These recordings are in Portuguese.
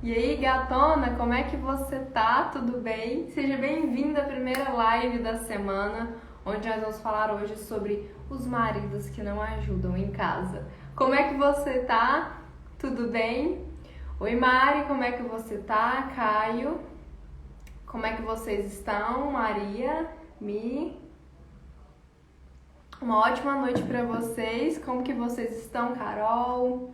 E aí, gatona, como é que você tá? Tudo bem? Seja bem-vinda à primeira live da semana, onde nós vamos falar hoje sobre os maridos que não ajudam em casa. Como é que você tá? Tudo bem? Oi, Mari, como é que você tá? Caio, como é que vocês estão? Maria, Mi, uma ótima noite para vocês. Como que vocês estão, Carol?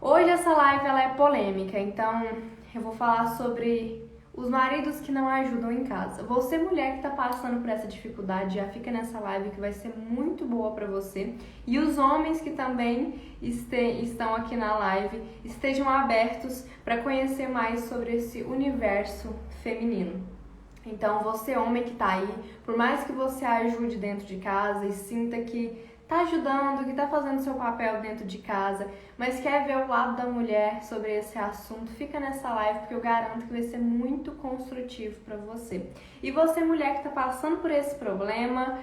Hoje essa live ela é polêmica, então eu vou falar sobre os maridos que não ajudam em casa. Você, mulher que está passando por essa dificuldade, já fica nessa live que vai ser muito boa para você. E os homens que também estão aqui na live, estejam abertos para conhecer mais sobre esse universo feminino. Então, você, homem que tá aí, por mais que você ajude dentro de casa e sinta que tá ajudando, que tá fazendo seu papel dentro de casa, mas quer ver o lado da mulher sobre esse assunto, fica nessa live porque eu garanto que vai ser muito construtivo para você. E você, mulher que tá passando por esse problema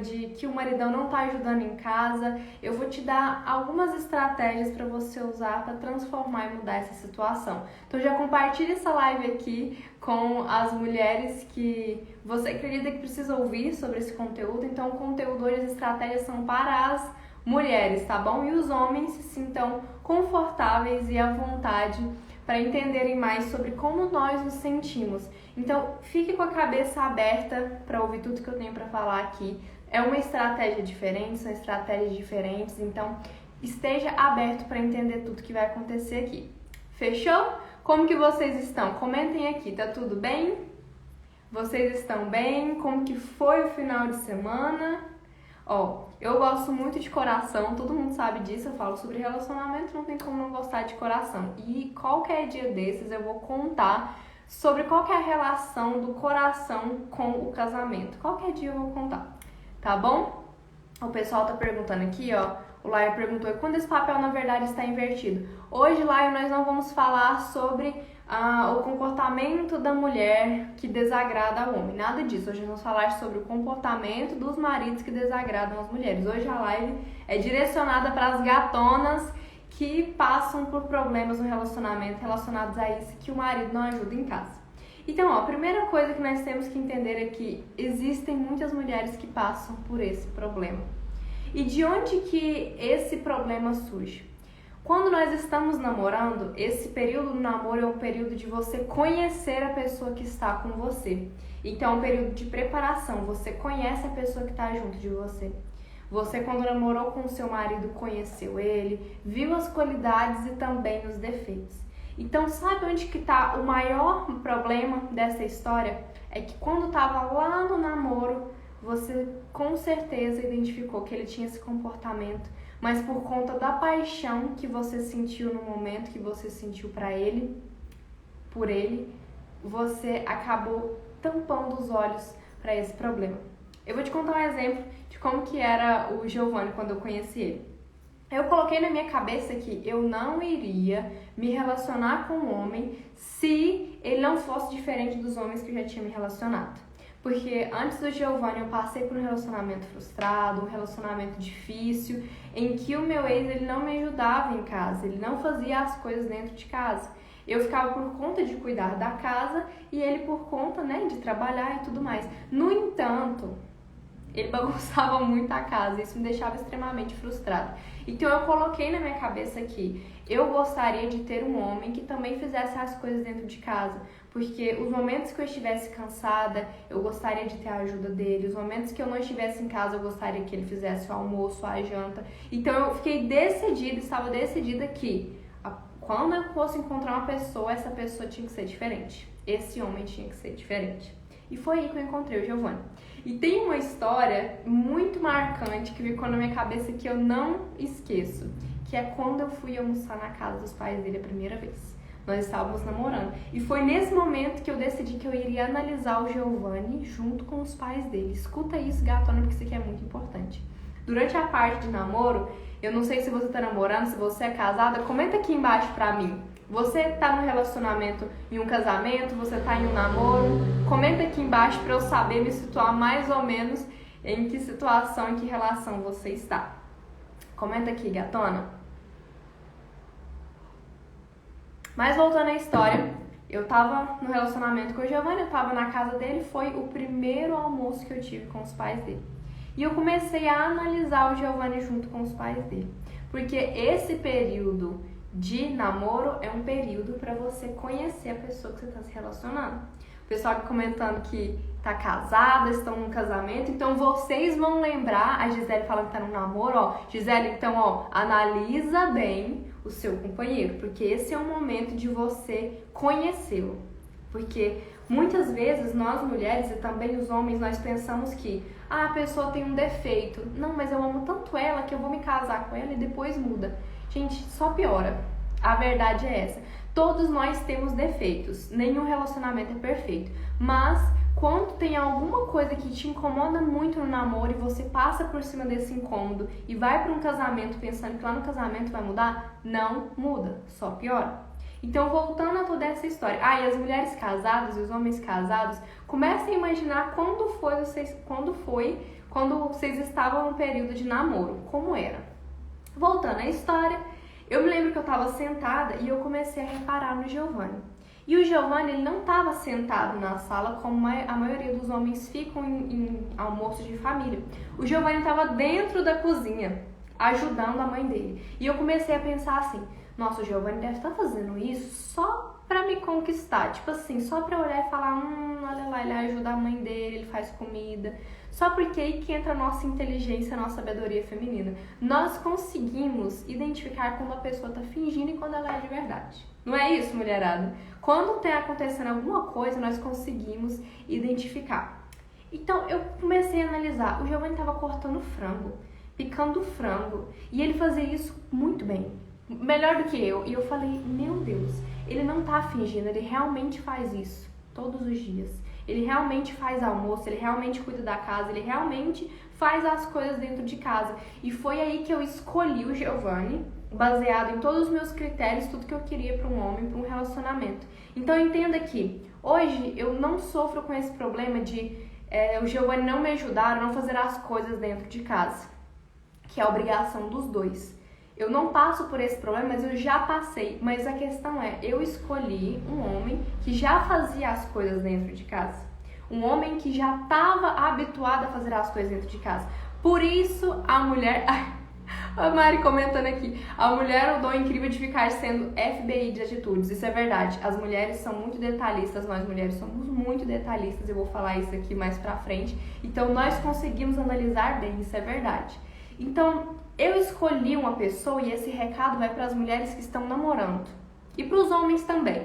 de que o maridão não tá ajudando em casa, eu vou te dar algumas estratégias para você usar para transformar e mudar essa situação. Então já compartilha essa live aqui com as mulheres que você acredita que precisa ouvir sobre esse conteúdo. Então o conteúdo hoje, as estratégias são para as mulheres, tá bom? E os homens se sintam confortáveis e à vontade para entenderem mais sobre como nós nos sentimos. Então, fique com a cabeça aberta para ouvir tudo que eu tenho para falar aqui. É uma estratégia diferente, são estratégias diferentes, então esteja aberto para entender tudo que vai acontecer aqui. Fechou? Como que vocês estão? Comentem aqui, tá tudo bem? Vocês estão bem? Como que foi o final de semana? Eu gosto muito de coração, todo mundo sabe disso, eu falo sobre relacionamento, não tem como não gostar de coração. E qualquer dia desses eu vou contar sobre qual que é a relação do coração com o casamento. Qualquer dia eu vou contar, tá bom? O pessoal tá perguntando aqui, o Laio perguntou, quando esse papel na verdade está invertido? Hoje, Laio, nós não vamos falar sobre o comportamento da mulher que desagrada ao homem, nada disso. Hoje nós vamos falar sobre o comportamento dos maridos que desagradam as mulheres. Hoje a live é direcionada para as gatonas que passam por problemas no relacionamento relacionados a isso, que o marido não ajuda em casa. Então, a primeira coisa que nós temos que entender é que existem muitas mulheres que passam por esse problema. E de onde que esse problema surge? Quando nós estamos namorando, esse período do namoro é um período de você conhecer a pessoa que está com você. Então, é um período de preparação. Você conhece a pessoa que está junto de você. Você, quando namorou com o seu marido, conheceu ele, viu as qualidades e também os defeitos. Então, sabe onde que está o maior problema dessa história? É que quando estava lá no namoro, você com certeza identificou que ele tinha esse comportamento, mas por conta da paixão que você sentiu no momento, que você sentiu por ele, você acabou tampando os olhos para esse problema. Eu vou te contar um exemplo de como que era o Giovanni quando eu conheci ele. Eu coloquei na minha cabeça que eu não iria me relacionar com um homem se ele não fosse diferente dos homens que eu já tinha me relacionado. Porque antes do Giovanni eu passei por um relacionamento frustrado, um relacionamento difícil, em que o meu ex ele não me ajudava em casa, ele não fazia as coisas dentro de casa. Eu ficava por conta de cuidar da casa e ele por conta, de trabalhar e tudo mais. No entanto, ele bagunçava muito a casa, isso me deixava extremamente frustrada. Então eu coloquei na minha cabeça que eu gostaria de ter um homem que também fizesse as coisas dentro de casa, porque os momentos que eu estivesse cansada, eu gostaria de ter a ajuda dele, os momentos que eu não estivesse em casa, eu gostaria que ele fizesse o almoço, a janta. Então eu estava decidida que quando eu fosse encontrar uma pessoa, essa pessoa tinha que ser diferente, esse homem tinha que ser diferente. E foi aí que eu encontrei o Giovanni. E tem uma história muito marcante que ficou na minha cabeça que eu não esqueço, que é quando eu fui almoçar na casa dos pais dele a primeira vez. Nós estávamos namorando. E foi nesse momento que eu decidi que eu iria analisar o Giovanni junto com os pais dele. Escuta isso, gatona, porque isso aqui é muito importante. Durante a parte de namoro, eu não sei se você está namorando, se você é casada, comenta aqui embaixo pra mim. Você está num relacionamento, em um casamento, você está em um namoro? Comenta aqui embaixo para eu saber me situar mais ou menos em que situação, em que relação você está. Comenta aqui, gatona. Mas voltando à história, eu tava no relacionamento com o Giovanni, eu tava na casa dele, foi o primeiro almoço que eu tive com os pais dele. E eu comecei a analisar o Giovanni junto com os pais dele. Porque esse período de namoro é um período para você conhecer a pessoa que você está se relacionando. O pessoal aqui comentando que tá casada, estão num casamento, então vocês vão lembrar, a Gisele falando que tá num namoro, ó, Gisele, então, ó, analisa bem o seu companheiro, porque esse é o momento de você conhecê-lo. Porque muitas vezes nós mulheres e também os homens, nós pensamos que a pessoa tem um defeito. Não, mas eu amo tanto ela que eu vou me casar com ela e depois muda. Gente, só piora. A verdade é essa. Todos nós temos defeitos. Nenhum relacionamento é perfeito. Mas quando tem alguma coisa que te incomoda muito no namoro e você passa por cima desse incômodo e vai para um casamento pensando que lá no casamento vai mudar, não muda, só piora. Então, voltando a toda essa história. E as mulheres casadas e os homens casados, comecem a imaginar quando vocês estavam no período de namoro, como era. Voltando à história, eu me lembro que eu estava sentada e eu comecei a reparar no Giovanni. E o Giovanni, ele não estava sentado na sala como a maioria dos homens ficam em almoços de família. O Giovanni estava dentro da cozinha, ajudando a mãe dele. E eu comecei a pensar assim, nossa, o Giovanni deve estar fazendo isso só pra me conquistar. Tipo assim, só pra olhar e falar, olha lá, ele ajuda a mãe dele, ele faz comida. Só porque aí que entra a nossa inteligência, a nossa sabedoria feminina. Nós conseguimos identificar quando a pessoa tá fingindo e quando ela é de verdade. Não é isso, mulherada? Quando tem acontecendo alguma coisa, nós conseguimos identificar. Então, eu comecei a analisar. O Giovanni tava cortando frango, picando frango. E ele fazia isso muito bem. Melhor do que eu. E eu falei, meu Deus, ele não tá fingindo, ele realmente faz isso todos os dias. Ele realmente faz almoço, ele realmente cuida da casa, ele realmente faz as coisas dentro de casa. E foi aí que eu escolhi o Giovanni, baseado em todos os meus critérios, tudo que eu queria para um homem, para um relacionamento. Então entenda que hoje eu não sofro com esse problema de o Giovanni não me ajudar a não fazer as coisas dentro de casa, que é a obrigação dos dois. Eu não passo por esse problema, mas eu já passei. Mas a questão é, eu escolhi um homem que já fazia as coisas dentro de casa. Um homem que já estava habituado a fazer as coisas dentro de casa. Por isso, a mulher... A Mari comentando aqui. A mulher é o dom incrível de ficar sendo FBI de atitudes. Isso é verdade. As mulheres são muito detalhistas. Nós mulheres somos muito detalhistas. Eu vou falar isso aqui mais pra frente. Então, nós conseguimos analisar bem. Isso é verdade. Então... eu escolhi uma pessoa e esse recado vai para as mulheres que estão namorando e para os homens também.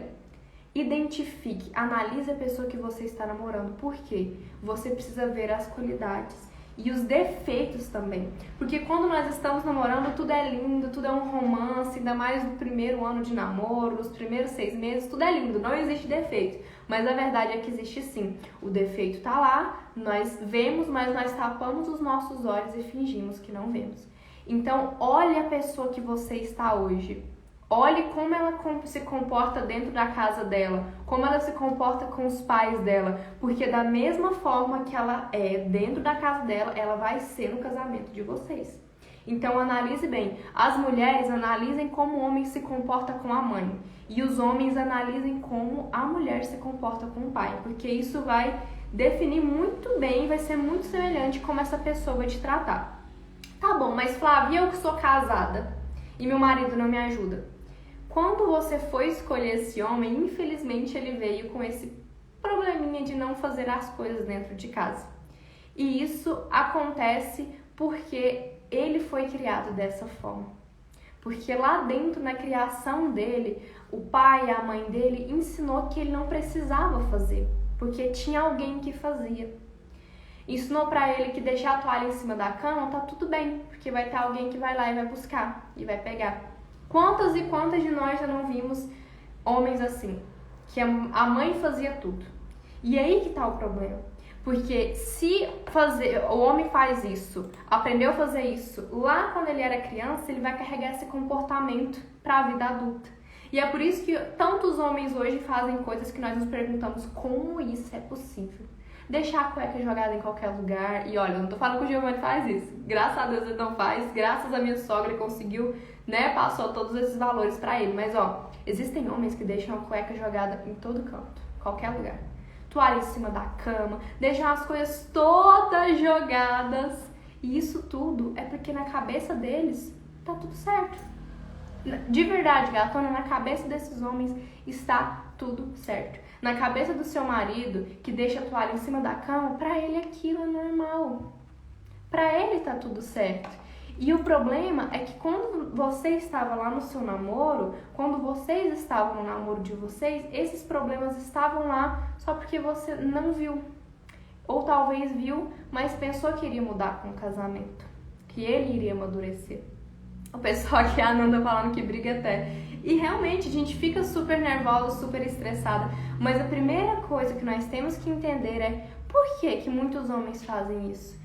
Identifique, analise a pessoa que você está namorando. Por quê? Você precisa ver as qualidades e os defeitos também. Porque quando nós estamos namorando, tudo é lindo, tudo é um romance, ainda mais no primeiro ano de namoro, nos primeiros 6 meses, tudo é lindo, não existe defeito. Mas a verdade é que existe sim. O defeito está lá, nós vemos, mas nós tapamos os nossos olhos e fingimos que não vemos. Então, olhe a pessoa que você está hoje. Olhe como ela se comporta dentro da casa dela, como ela se comporta com os pais dela, porque da mesma forma que ela é dentro da casa dela, ela vai ser no casamento de vocês. Então, analise bem. As mulheres analisem como o homem se comporta com a mãe e os homens analisem como a mulher se comporta com o pai, porque isso vai definir muito bem, vai ser muito semelhante como essa pessoa vai te tratar. Tá bom, mas Flávia, eu que sou casada e meu marido não me ajuda. Quando você foi escolher esse homem, infelizmente ele veio com esse probleminha de não fazer as coisas dentro de casa. E isso acontece porque ele foi criado dessa forma. Porque lá dentro, na criação dele, o pai e a mãe dele ensinou que ele não precisava fazer, porque tinha alguém que fazia. Ensinou pra ele que deixar a toalha em cima da cama tá tudo bem, porque vai ter alguém que vai lá e vai buscar e vai pegar. Quantas e quantas de nós já não vimos homens assim, que a mãe fazia tudo. E aí que tá o problema. Porque se o homem faz isso, aprendeu a fazer isso lá quando ele era criança, ele vai carregar esse comportamento para a vida adulta. E é por isso que tantos homens hoje fazem coisas que nós nos perguntamos como isso é possível. deixar a cueca jogada em qualquer lugar. E olha, eu não tô falando que o Giovanni faz isso. Graças a Deus ele não faz. Graças a minha sogra conseguiu, né, passou todos esses valores pra ele. Mas ó, existem homens que deixam a cueca jogada em todo canto, qualquer lugar. Toalha em cima da cama, deixam as coisas todas jogadas. E isso tudo é porque na cabeça deles tá tudo certo. De verdade, gatona, na cabeça desses homens está tudo certo. Na cabeça do seu marido, que deixa a toalha em cima da cama, pra ele aquilo é normal. Pra ele tá tudo certo. E o problema é que quando você estava lá no seu namoro, quando vocês estavam no namoro de vocês, esses problemas estavam lá só porque você não viu. Ou talvez viu, mas pensou que iria mudar com o casamento, que ele iria amadurecer. O pessoal aqui anda falando que briga até. E realmente a gente fica super nervosa, super estressada. Mas a primeira coisa que nós temos que entender é por que muitos homens fazem isso.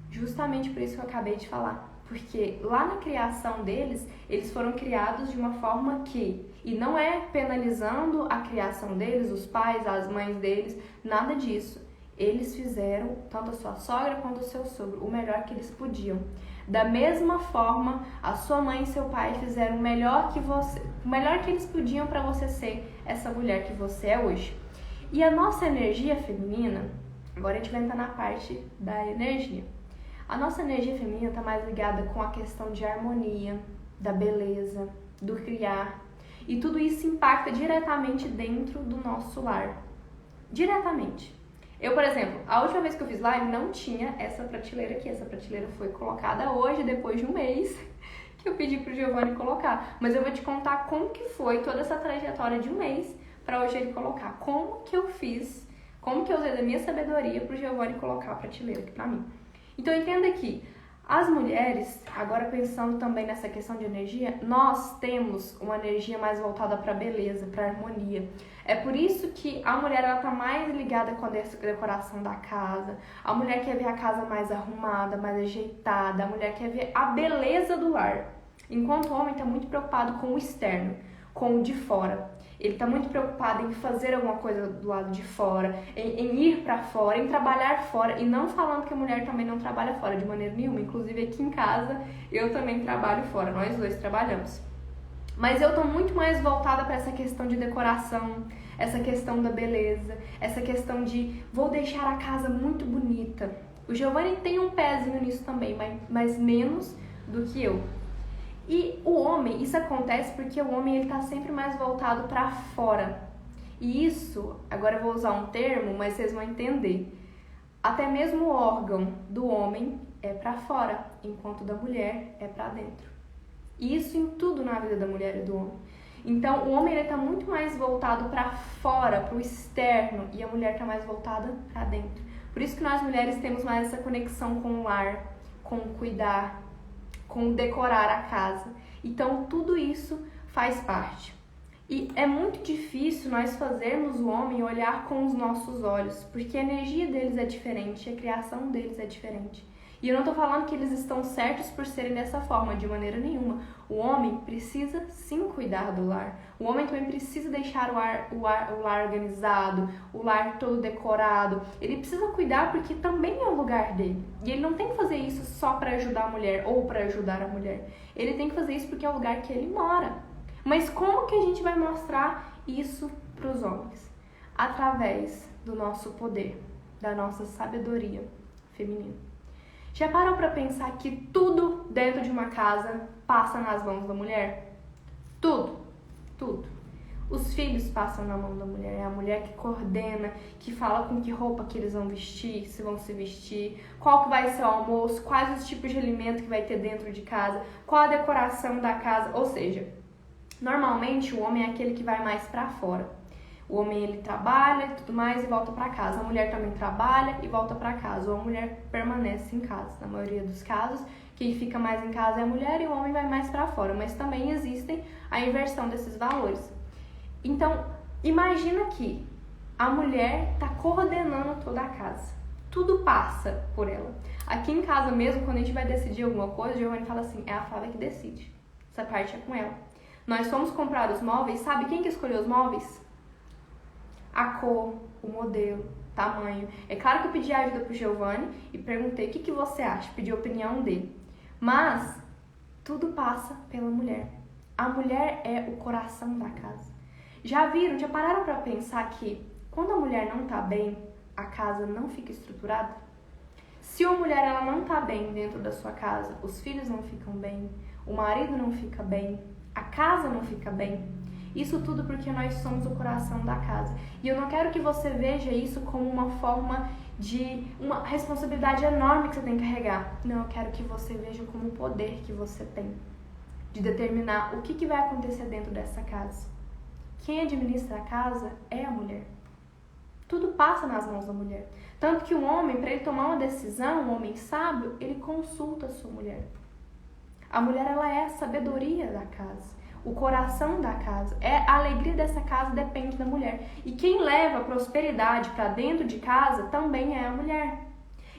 Justamente por isso que eu acabei de falar. Porque lá na criação deles, eles foram criados de uma forma que... E não é penalizando a criação deles, os pais, as mães deles, nada disso. Eles fizeram, tanto a sua sogra quanto o seu sogro, o melhor que eles podiam. Da mesma forma, a sua mãe e seu pai fizeram o melhor que eles podiam para você ser essa mulher que você é hoje. E a nossa energia feminina, agora a gente vai entrar na parte da energia. A nossa energia feminina está mais ligada com a questão de harmonia, da beleza, do criar. E tudo isso impacta diretamente dentro do nosso lar. Diretamente. Eu, por exemplo, a última vez que eu fiz live não tinha essa prateleira aqui. Essa prateleira foi colocada hoje, depois de um mês que eu pedi pro Giovanni colocar. Mas eu vou te contar como que foi toda essa trajetória de um mês para hoje ele colocar. Como que eu fiz, como que eu usei da minha sabedoria pro Giovanni colocar a prateleira aqui pra mim. Então entenda que as mulheres, agora pensando também nessa questão de energia, nós temos uma energia mais voltada para beleza, para harmonia. É por isso que a mulher ela tá mais ligada com a decoração da casa. A mulher quer ver a casa mais arrumada, mais ajeitada. A mulher quer ver a beleza do lar. Enquanto o homem está muito preocupado com o externo, com o de fora. Ele está muito preocupado em fazer alguma coisa do lado de fora, em ir para fora, em trabalhar fora. E não falando que a mulher também não trabalha fora de maneira nenhuma. Inclusive aqui em casa eu também trabalho fora, nós dois trabalhamos. Mas eu tô muito mais voltada para essa questão de decoração, essa questão da beleza, essa questão de vou deixar a casa muito bonita. O Giovanni tem um pezinho nisso também, mas menos do que eu. E o homem, isso acontece porque o homem ele tá sempre mais voltado para fora. E isso, agora eu vou usar um termo, mas vocês vão entender. Até mesmo o órgão do homem é para fora, enquanto da mulher é para dentro. E isso em tudo na vida da mulher e do homem. Então, o homem está muito mais voltado para fora, para o externo, e a mulher está mais voltada para dentro. Por isso que nós mulheres temos mais essa conexão com o lar, com o cuidar, com o decorar a casa. Então, tudo isso faz parte. E é muito difícil nós fazermos o homem olhar com os nossos olhos, porque a energia deles é diferente, a criação deles é diferente. E eu não tô falando que eles estão certos por serem dessa forma, de maneira nenhuma. O homem precisa sim cuidar do lar. O homem também precisa deixar o lar organizado, o lar todo decorado. Ele precisa cuidar porque também é o lugar dele. E ele não tem que fazer isso só para ajudar a mulher ou para ajudar a mulher. Ele tem que fazer isso porque é o lugar que ele mora. Mas como que a gente vai mostrar isso para os homens? Através do nosso poder, da nossa sabedoria feminina. Já parou para pensar que tudo dentro de uma casa passa nas mãos da mulher? Tudo, tudo. Os filhos passam na mão da mulher, é a mulher que coordena, que fala com que roupa que eles vão vestir, se vão se vestir, qual que vai ser o almoço, quais os tipos de alimento que vai ter dentro de casa, qual a decoração da casa, ou seja, normalmente o homem é aquele que vai mais para fora. O homem ele trabalha e tudo mais e volta para casa. A mulher também trabalha e volta para casa. Ou a mulher permanece em casa. Na maioria dos casos, quem fica mais em casa é a mulher e o homem vai mais para fora. Mas também existem a inversão desses valores. Então, imagina que a mulher está coordenando toda a casa. Tudo passa por ela. Aqui em casa mesmo, quando a gente vai decidir alguma coisa, o Giovanni fala assim, é a Flávia que decide. Essa parte é com ela. Nós fomos comprar os móveis, sabe quem que escolheu os móveis? A cor, o modelo, tamanho. É claro que eu pedi ajuda pro Giovanni e perguntei o que você acha, pedi a opinião dele. Mas tudo passa pela mulher. A mulher é o coração da casa. Já pararam para pensar que quando a mulher não tá bem, a casa não fica estruturada? Se a mulher ela não tá bem dentro da sua casa, os filhos não ficam bem, o marido não fica bem, a casa não fica bem. Isso tudo porque nós somos o coração da casa. E eu não quero que você veja isso como uma forma de uma responsabilidade enorme que você tem que carregar. Não, eu quero que você veja como o poder que você tem de determinar o que vai acontecer dentro dessa casa. Quem administra a casa é a mulher. Tudo passa nas mãos da mulher. Tanto que o homem, para ele tomar uma decisão, um homem sábio, ele consulta a sua mulher. A mulher, ela é a sabedoria da casa, o coração da casa. A alegria dessa casa depende da mulher. E quem leva a prosperidade para dentro de casa também é a mulher.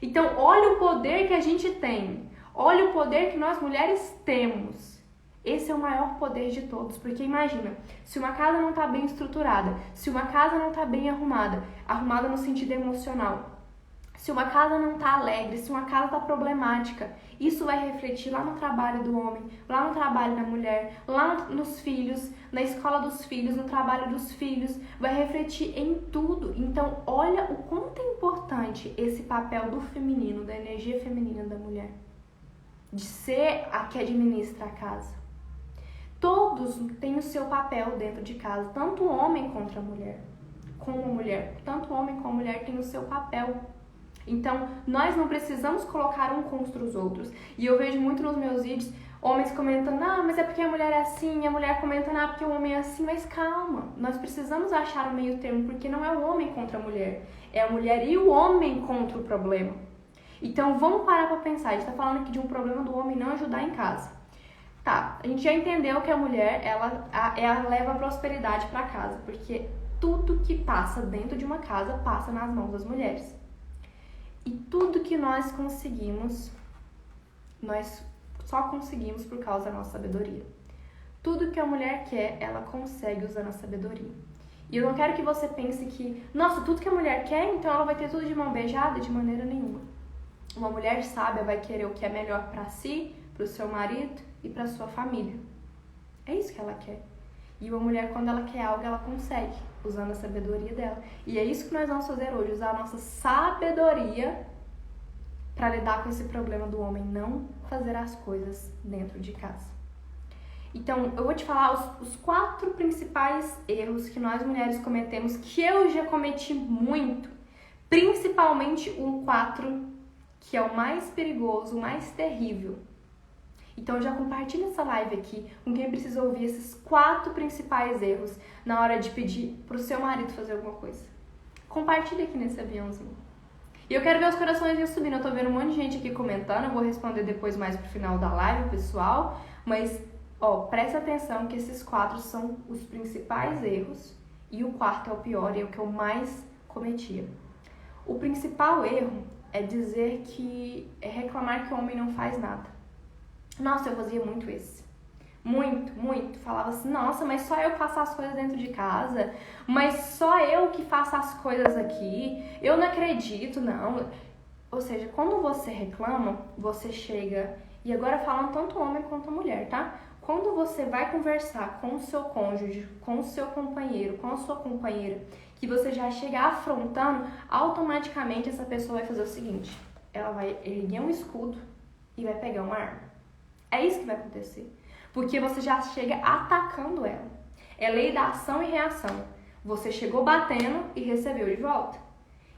Então, olha o poder que a gente tem. Olha o poder que nós mulheres temos. Esse é o maior poder de todos, porque imagina, se uma casa não está bem estruturada, se uma casa não está bem arrumada no sentido emocional, se uma casa não está alegre, se uma casa está problemática, isso vai refletir lá no trabalho do homem, lá no trabalho da mulher, lá nos filhos, na escola dos filhos, no trabalho dos filhos, vai refletir em tudo. Então, olha o quanto é importante esse papel do feminino, da energia feminina da mulher, de ser a que administra a casa. Todos têm o seu papel dentro de casa, tanto o homem contra a mulher, como a mulher. Tanto o homem como a mulher têm o seu papel. Então, nós não precisamos colocar um contra os outros. E eu vejo muito nos meus vídeos, homens comentando, mas é porque a mulher é assim, a mulher comentando, porque o homem é assim. Mas calma, nós precisamos achar um meio termo, porque não é o homem contra a mulher, é a mulher e o homem contra o problema. Então, vamos parar para pensar, a gente está falando aqui de um problema do homem não ajudar em casa. Tá, a gente já entendeu que a mulher, ela leva a prosperidade para casa, porque tudo que passa dentro de uma casa passa nas mãos das mulheres. E tudo que nós conseguimos, nós só conseguimos por causa da nossa sabedoria. Tudo que a mulher quer, ela consegue usando a sabedoria. E eu não quero que você pense que, nossa, tudo que a mulher quer, então ela vai ter tudo de mão beijada? De maneira nenhuma. Uma mulher sábia vai querer o que é melhor para si, para o seu marido e para sua família. É isso que ela quer. E uma mulher, quando ela quer algo, ela consegue, usando a sabedoria dela. E é isso que nós vamos fazer hoje, usar a nossa sabedoria para lidar com esse problema do homem não fazer as coisas dentro de casa. Então, eu vou te falar os 4 principais erros que nós mulheres cometemos, que eu já cometi muito, principalmente o 4, que é o mais perigoso, o mais terrível. Então, já compartilha essa live aqui com quem precisa ouvir esses 4 principais erros na hora de pedir pro seu marido fazer alguma coisa. Compartilha aqui nesse aviãozinho. E eu quero ver os corações subindo. Eu tô vendo um monte de gente aqui comentando. Eu vou responder depois mais pro final da live, pessoal. Mas, presta atenção que esses 4 são os principais erros. E o 4º é o pior e é o que eu mais cometia. O principal erro é dizer é reclamar que o homem não faz nada. Nossa, eu fazia muito esse. Muito. Falava assim, nossa, mas só eu faço as coisas dentro de casa. Mas só eu que faço as coisas aqui. Eu não acredito, não. Ou seja, quando você reclama, você chega... E agora falando tanto homem quanto mulher, tá? Quando você vai conversar com o seu cônjuge, com o seu companheiro, com a sua companheira, que você já chega afrontando, automaticamente essa pessoa vai fazer o seguinte. Ela vai erguer um escudo e vai pegar uma arma. É isso que vai acontecer. Porque você já chega atacando ela. É lei da ação e reação. Você chegou batendo e recebeu de volta.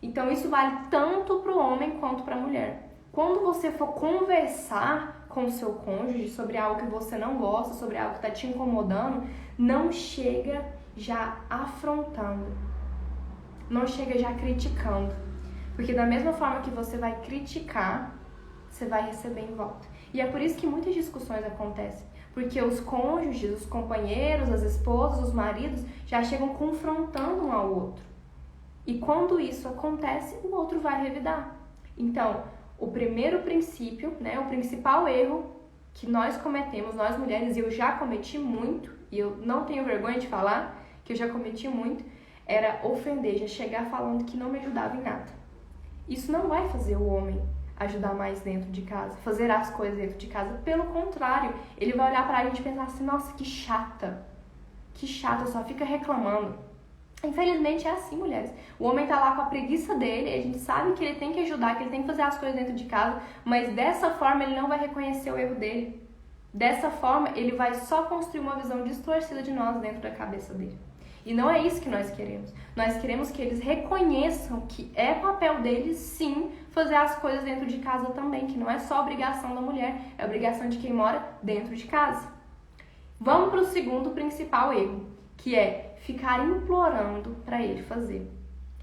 Então isso vale tanto para o homem quanto para a mulher. Quando você for conversar com o seu cônjuge sobre algo que você não gosta, sobre algo que está te incomodando, não chega já afrontando. Não chega já criticando. Porque da mesma forma que você vai criticar, você vai receber em volta. E é por isso que muitas discussões acontecem. Porque os cônjuges, os companheiros, as esposas, os maridos já chegam confrontando um ao outro. E quando isso acontece, o outro vai revidar. Então, o primeiro princípio, o principal erro que nós cometemos, nós mulheres, e eu já cometi muito, e eu não tenho vergonha de falar que eu já cometi muito, era ofender, já chegar falando que não me ajudava em nada. Isso não vai fazer o homem ajudar mais dentro de casa, fazer as coisas dentro de casa. Pelo contrário, ele vai olhar pra gente e pensar assim, nossa, que chata, só fica reclamando. Infelizmente é assim, mulheres. O homem tá lá com a preguiça dele, a gente sabe que ele tem que ajudar, que ele tem que fazer as coisas dentro de casa, mas dessa forma ele não vai reconhecer o erro dele. Dessa forma, ele vai só construir uma visão distorcida de nós dentro da cabeça dele. E não é isso que nós queremos. Nós queremos que eles reconheçam que é papel deles, sim, fazer as coisas dentro de casa também, que não é só obrigação da mulher, é obrigação de quem mora dentro de casa. Vamos para o segundo principal erro, que é ficar implorando para ele fazer.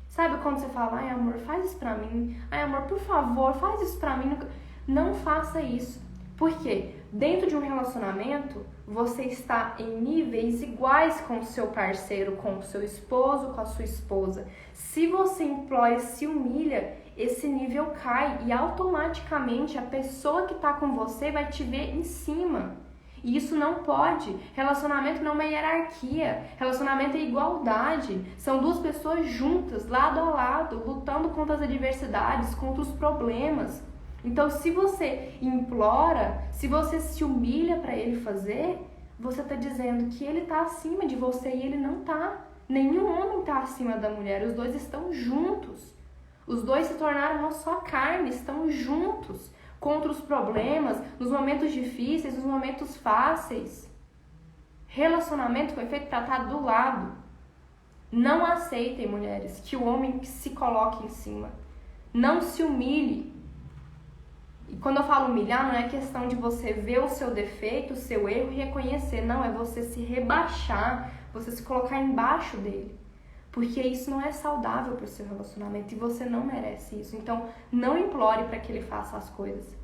Sabe quando você fala, ai amor, faz isso pra mim, ai amor, por favor, faz isso pra mim. Não faça isso. Por quê? Dentro de um relacionamento, você está em níveis iguais com o seu parceiro, com o seu esposo, com a sua esposa. Se você implora e se humilha, esse nível cai e automaticamente a pessoa que está com você vai te ver em cima. E isso não pode. Relacionamento não é uma hierarquia. Relacionamento é igualdade. São duas pessoas juntas, lado a lado, lutando contra as adversidades, contra os problemas. Então, se você implora, se você se humilha para ele fazer, você está dizendo que ele está acima de você e ele não está. Nenhum homem está acima da mulher. Os dois estão juntos. Os dois se tornaram uma só carne, estão juntos contra os problemas, nos momentos difíceis, nos momentos fáceis. Relacionamento foi feito para estar do lado. Não aceitem, mulheres, que o homem se coloque em cima. Não se humilhe. E quando eu falo humilhar, não é questão de você ver o seu defeito, o seu erro e reconhecer. Não, é você se rebaixar, você se colocar embaixo dele. Porque isso não é saudável para o seu relacionamento e você não merece isso. Então, não implore para que ele faça as coisas.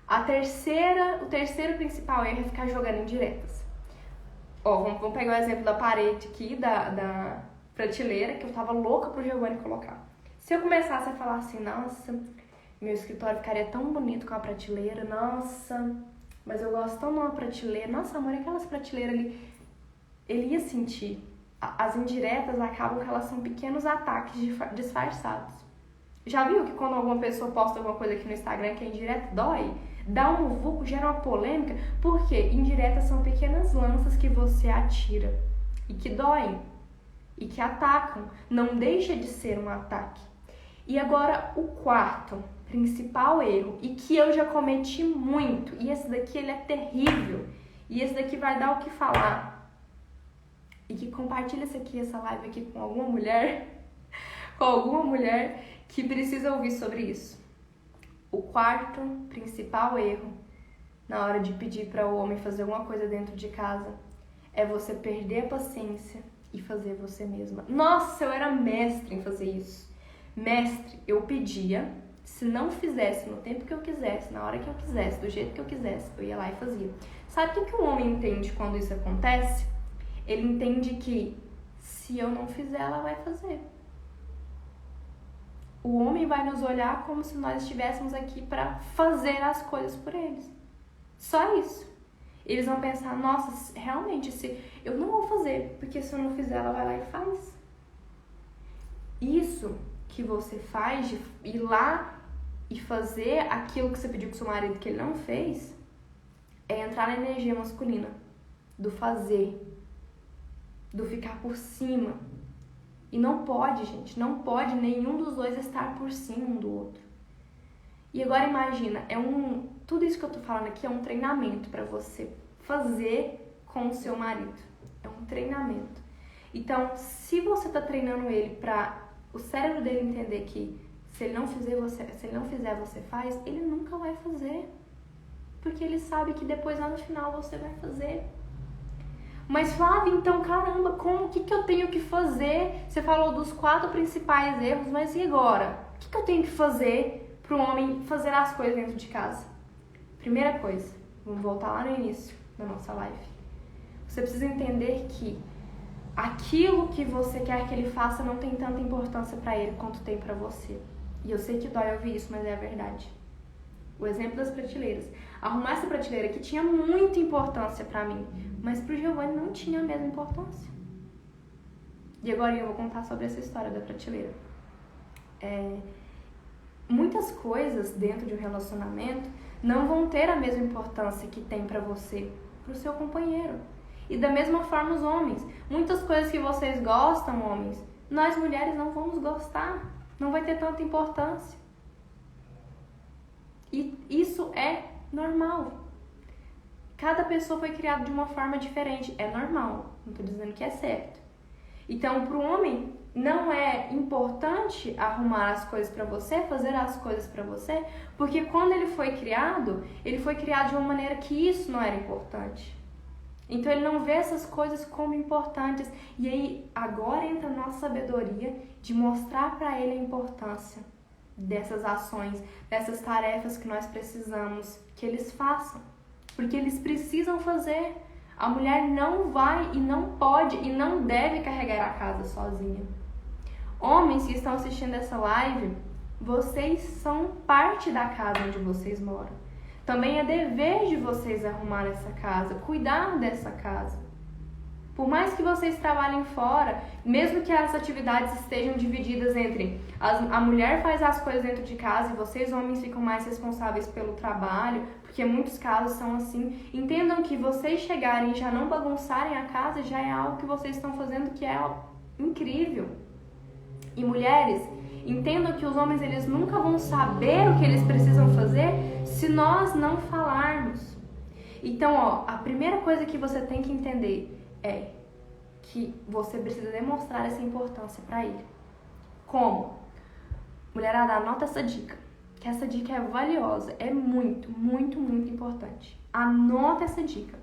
O terceiro principal erro é ficar jogando indiretas. Vamos pegar o exemplo da parede aqui, da prateleira, que eu tava louca pro Giovanni colocar. Se eu começasse a falar assim, nossa, meu escritório ficaria tão bonito com a prateleira, nossa, mas eu gosto tão de uma prateleira, nossa, amor, aquelas prateleiras ali, ele ia sentir. As indiretas acabam que elas são pequenos ataques disfarçados. Já viu que quando alguma pessoa posta alguma coisa aqui no Instagram que é indireta, dói? Dá um vulco, gera uma polêmica? Por quê? Indiretas são pequenas lanças que você atira e que doem e que atacam. Não deixa de ser um ataque. E agora o quarto principal erro, e que eu já cometi muito, e esse daqui ele é terrível, e esse daqui vai dar o que falar. E que compartilha essa live aqui com alguma mulher que precisa ouvir sobre isso. O quarto principal erro na hora de pedir para o homem fazer alguma coisa dentro de casa é você perder a paciência e fazer você mesma. Nossa, eu era mestre em fazer isso. Mestre, eu pedia, se não fizesse no tempo que eu quisesse, na hora que eu quisesse, do jeito que eu quisesse, eu ia lá e fazia. Sabe o que um homem entende quando isso acontece? Ele entende que se eu não fizer, ela vai fazer. O homem vai nos olhar como se nós estivéssemos aqui para fazer as coisas por eles. Só isso. Eles vão pensar, nossa, realmente, se eu não vou fazer, porque se eu não fizer, ela vai lá e faz. Isso que você faz de ir lá e fazer aquilo que você pediu pro seu marido que ele não fez, é entrar na energia masculina, do fazer, do ficar por cima. E não pode, gente, não pode nenhum dos dois estar por cima um do outro. E agora imagina, tudo isso que eu tô falando aqui é um treinamento para você fazer com o seu marido. É um treinamento. Então, se você tá treinando ele para o cérebro dele entender que se ele não fizer, você faz, ele nunca vai fazer. Porque ele sabe que depois lá no final você vai fazer. Mas Flávia, então, caramba, o que eu tenho que fazer? Você falou dos 4 principais erros, mas e agora? O que eu tenho que fazer para o homem fazer as coisas dentro de casa? Primeira coisa, vamos voltar lá no início da nossa live. Você precisa entender que aquilo que você quer que ele faça não tem tanta importância para ele quanto tem para você. E eu sei que dói ouvir isso, mas é a verdade. O exemplo das prateleiras. Arrumar essa prateleira aqui tinha muita importância pra mim, mas pro Giovanni não tinha a mesma importância. E agora eu vou contar sobre essa história da prateleira. Muitas coisas dentro de um relacionamento não vão ter a mesma importância que tem pra você, pro seu companheiro. E da mesma forma os homens. Muitas coisas que vocês gostam, homens, nós mulheres não vamos gostar. Não vai ter tanta importância. E isso é normal. Cada pessoa foi criada de uma forma diferente. É normal. Não estou dizendo que é certo. Então, para o homem, não é importante arrumar as coisas para você, fazer as coisas para você, porque quando ele foi criado de uma maneira que isso não era importante. Então, ele não vê essas coisas como importantes. E aí, agora entra a nossa sabedoria de mostrar para ele a importância dessas ações, dessas tarefas que nós precisamos que eles façam. Porque eles precisam fazer. A mulher não vai e não pode e não deve carregar a casa sozinha. Homens que estão assistindo essa live, vocês são parte da casa onde vocês moram. Também é dever de vocês arrumar essa casa, cuidar dessa casa. Por mais que vocês trabalhem fora, mesmo que as atividades estejam divididas entre a mulher faz as coisas dentro de casa e vocês homens ficam mais responsáveis pelo trabalho, porque muitos casos são assim, entendam que vocês chegarem e já não bagunçarem a casa já é algo que vocês estão fazendo que é incrível. E mulheres, entendam que os homens eles nunca vão saber o que eles precisam fazer se nós não falarmos. Então, a primeira coisa que você tem que entender é que você precisa demonstrar essa importância para ele. Como? Mulherada, anota essa dica, que essa dica é valiosa, é muito, muito, muito importante. Anota essa dica.